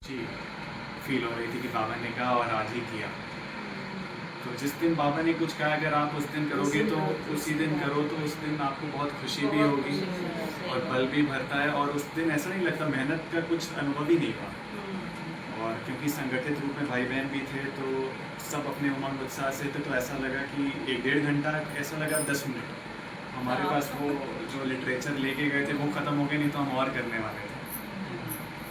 जी feel हो रही थी कि बाबा ने कहा और आज ही किया। तो जिस दिन बाबा ने कुछ कहा अगर आप उस दिन करोगे तो उसी दिन करो, तो उस दिन आपको बहुत खुशी भी होगी और बल भी भरता है। और उस दिन ऐसा नहीं लगता मेहनत का कुछ अनुभव ही नहीं हुआ। और क्योंकि संगठित रूप में भाई बहन भी थे तो सब अपने उमंग उत्साह से थे, तो ऐसा लगा कि 1-1.5 घंटा ऐसा लगा 10 मिनट हमारे पास वो जो लिटरेचर लेके गए थे वो ख़त्म हो गए, नहीं तो हम और करने वाले थे।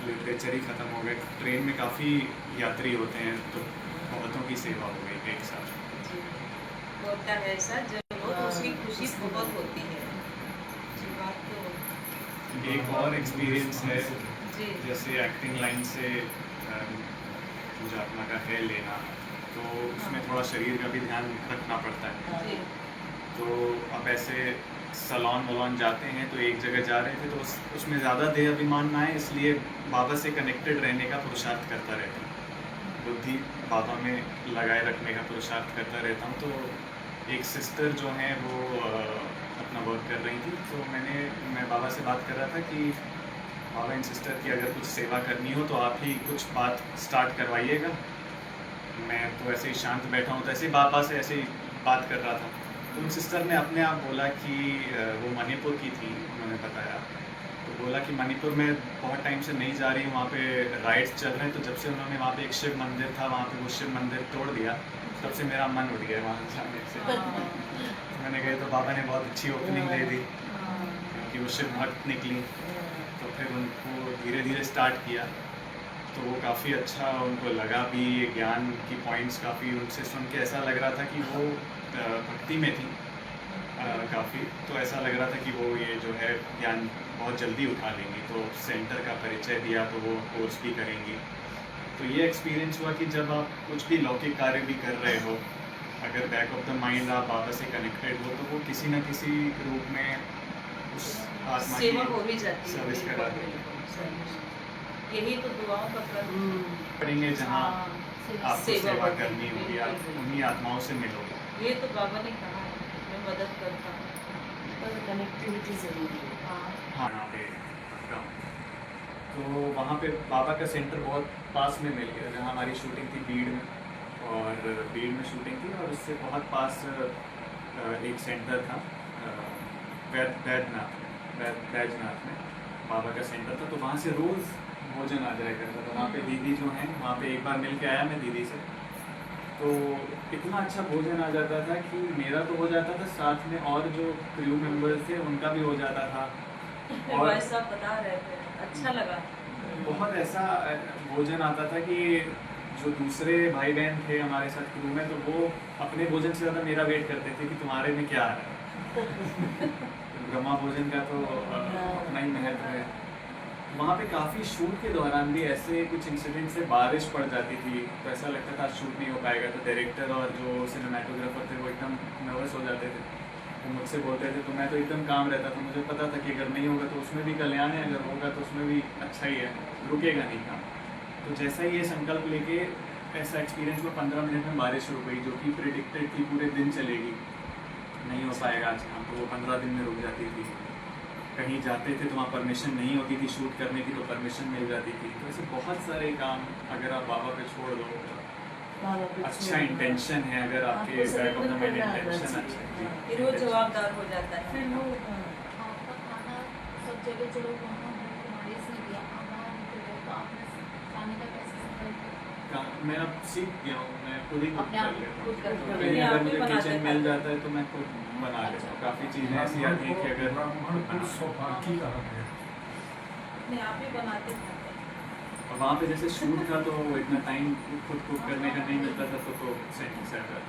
लिटरेचर ही ख़त्म हो गए। ट्रेन में काफ़ी यात्री होते हैं तो बहुतों की सेवा हो गई एक साथ। होता है ऐसा जब हो तो उसकी खुशी बहुत होती है। जी बात तो एक और एक्सपीरियंस है जी जैसे एक्टिंग लाइन से पूजा आत्मा का है लेना, तो उसमें थोड़ा शरीर का भी ध्यान रखना पड़ता है। जी तो अब ऐसे सलोन वलोन जाते हैं तो एक जगह जा रहे थे तो उसमें ज़्यादा देह अभिमान ना आए, इसलिए बाबा से कनेक्टेड रहने का पुरुषार्थ करता रहता हूँ। बुद्धि बाबा में लगाए रखने का पुरुषार्थ करता रहता हूँ। तो एक सिस्टर जो हैं वो अपना वर्क कर रही थी, तो मैं बाबा से बात कर रहा था कि बाबा इन सिस्टर की अगर कुछ सेवा करनी हो तो आप ही कुछ बात स्टार्ट करवाइएगा। मैं तो ऐसे ही शांत बैठा हूँ, तो ऐसे ही बाबा से ऐसे ही बात कर रहा था। तो उन सिस्टर ने अपने आप बोला कि वो मणिपुर की थी, उन्होंने बताया। तो बोला कि मणिपुर में बहुत टाइम से नहीं जा रही हूँ, वहाँ पे राइड्स चल रहे हैं, तो जब से उन्होंने वहाँ पे एक शिव मंदिर था, वहाँ पे वो शिव मंदिर तोड़ दिया, तब से मेरा मन उठ गया वहाँ जाने से। तो मैंने कहा तो बाबा ने बहुत अच्छी ओपनिंग दे दी, क्योंकि वो शिव भक्त निकली। तो फिर उनको धीरे धीरे स्टार्ट किया, तो वो काफ़ी अच्छा उनको लगा भी। ये ज्ञान की पॉइंट्स काफ़ी उनसे सुन के ऐसा लग रहा था कि वो भक्ति में थी काफ़ी। तो ऐसा लग रहा था कि वो ये जो है ज्ञान बहुत जल्दी उठा लेंगी, तो सेंटर का परिचय दिया तो वो कोर्स भी करेंगी। तो ये एक्सपीरियंस हुआ कि जब आप कुछ भी लौकिक कार्य भी कर रहे हो, अगर बैक ऑफ द माइंड आप बाबा से कनेक्टेड हो, तो वो किसी न किसी रूप में उस आत्मा सेवा की हो भी जाती है। सर्विस करा देगी। यही तो दुआओं का फल करेंगे जहाँ आपको सेवा होती करनी है। होगी, आप उन्हीं आत्माओं से मिलोगे। ये तो बाबा ने कहा है, मैं मदद करता हूँ। पर कनेक्टिविटी ज़रूरी है। हाँ यहाँ पे रखा हूँ। तो वहाँ पे बाबा का सेंटर बहुत पास में मिल गया, जहाँ हमारी शूटिंग थी भीड़ में, और भीड़ में शूटिंग थी, और उससे बहुत पास एक सेंटर था बैजनाथ में बाबा का सेंटर था। तो वहाँ से रोज़ भोजन आ जाया करता था। वहाँ पे दीदी जो हैं, वहाँ पे एक बार मिल के आया मैं दीदी से, तो इतना अच्छा भोजन आ जाता था कि मेरा तो हो जाता था, साथ में और जो क्रू मेंबर्स थे उनका भी हो जाता था। और वैसा बता रहे थे, अच्छा लगा। बहुत ऐसा भोजन आता था कि जो दूसरे भाई बहन थे हमारे साथ क्रू में, तो वो अपने भोजन से ज़्यादा मेरा वेट करते थे कि तुम्हारे में क्या आ रहा है। ब्रह्मा भोजन का तो अपना ही महत्व है। वहाँ पे काफ़ी शूट के दौरान भी ऐसे कुछ इंसिडेंट से बारिश पड़ जाती थी, तो ऐसा लगता था शूट नहीं हो पाएगा। तो डायरेक्टर और जो सिनेमेटोग्राफर थे वो एकदम नर्वस हो जाते थे, वो मुझसे बोलते थे। तो मैं तो एकदम काम रहता था, मुझे पता था कि अगर नहीं होगा तो उसमें भी कल्याण है, अगर होगा तो उसमें भी अच्छा ही है, रुकेगा नहीं काम। तो जैसा ही ये संकल्प लेके ऐसा एक्सपीरियंस हुआ, 15 मिनट में बारिश रुक गई, जो कि प्रिडिक्टेड थी पूरे दिन चलेगी, नहीं हो पाएगा आज काम, तो वो 15 दिन में रुक जाती थी। कहीं जाते थे तो वहाँ परमिशन नहीं होती थी शूट करने की, तो परमिशन मिल जाती थी। तो ऐसे बहुत सारे काम अगर आप बाबा पे छोड़ दो, अच्छा इंटेंशन है, अगर आपके back of the mind intention अच्छा है। फिर वो जवाबदार हो जाता है। फिर वो आपका खाना सब जगह चलो वहाँ तुम्हारे से दिया खाना निकले, तो आपने खाने का कैसे संकल्प मैं अब सीख गया हूँ, मैं खुद ही कुक अपने कर आप लेता खुद कर हूँ। लेते कहीं हैं। अगर आप भी मुझे बनाते किचन हैं? मिल जाता है तो मैं खुद बना लेता हूँ। काफ़ी चीज़ें ऐसी आती हैं कि अगर सौभाग्य कहा गया। अपने आप ही बनाते थे। और वहाँ पे जैसे शूट था तो इतना टाइम खुद कुक करने का नहीं मिलता था, तो सेटिंग से आ जाता था।